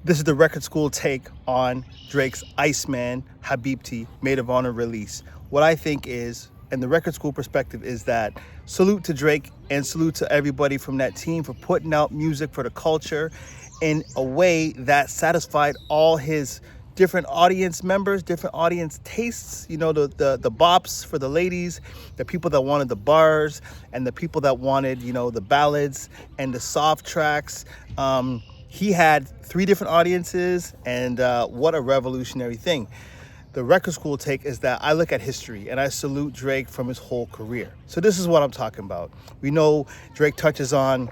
This is the Record School take on Drake's Iceman Habibti Maid of Honor release. What I think is, and the Record School perspective is that salute to Drake and salute to everybody from that team for putting out music for the culture in a way that satisfied all his different audience members, different audience tastes, you know, the bops for the ladies, the people that wanted the bars, and the people that wanted, you know, the ballads and the soft tracks. He had 3 different audiences, and what a revolutionary thing. The Record School take is that I look at history and I salute Drake from his whole career. So this is what I'm talking about. We know Drake touches on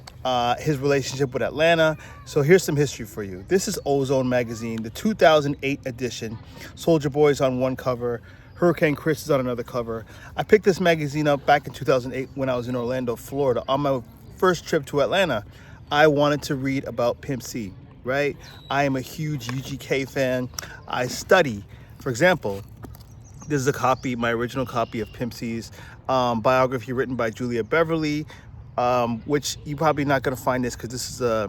his relationship with Atlanta. So here's some history for you. This is Ozone magazine, the 2008 edition. Soulja Boy's on one cover. Hurricane Chris is on another cover. I picked this magazine up back in 2008 when I was in Orlando, Florida. On my first trip to Atlanta, I wanted to read about Pimp C, right? I am a huge UGK fan. I study. For example, this is a copy, my original copy of Pimp C's biography written by Julia Beverly, which you're probably not going to find this because this is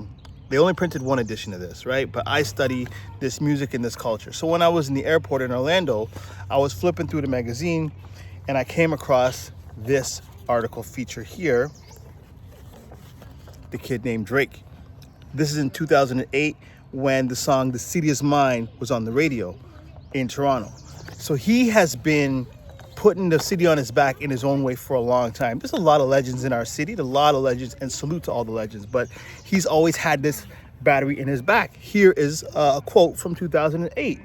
they only printed one edition of this, right? But I study this music and this culture. So when I was in the airport in Orlando, I was flipping through the magazine and I came across this article feature here, The Kid Named Drake. This is in 2008 when the song The City Is Mine was on the radio in Toronto. So he has been putting the city on his back in his own way for a long time. There's a lot of legends in our city, a lot of legends, and salute to all the legends, but he's always had this battery in his back. Here is a quote from 2008.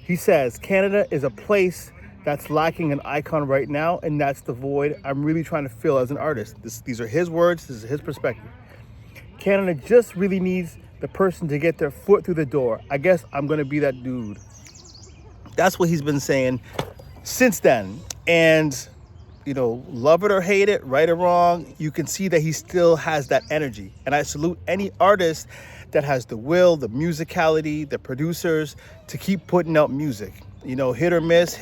He says, "Canada is a place that's lacking an icon right now, and that's the void I'm really trying to fill as an artist." These are his words, this is his perspective. "Canada just really needs the person to get their foot through the door. I guess I'm gonna be that dude." That's what he's been saying since then. And, you know, love it or hate it, right or wrong, you can see that he still has that energy. And I salute any artist that has the will, the musicality, the producers to keep putting out music. You know, hit or miss,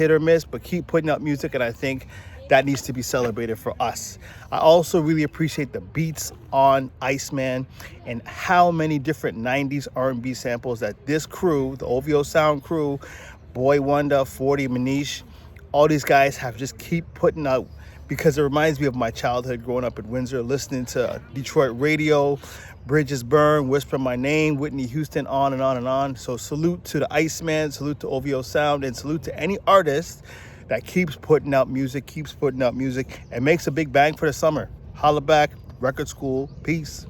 but keep putting out music. And I think that needs to be celebrated for us. I also really appreciate the beats on Iceman and how many different 90s R&B samples that this crew, the OVO Sound crew, Boy Wonder, 40, Manish, all these guys have just keep putting out, because it reminds me of my childhood growing up in Windsor, listening to Detroit radio, Bridges Burn, Whisper My Name, Whitney Houston, on and on and on. So salute to the Iceman, salute to OVO Sound, and salute to any artist that keeps putting out music, and makes a big bang for the summer. Holla back, Record School, peace.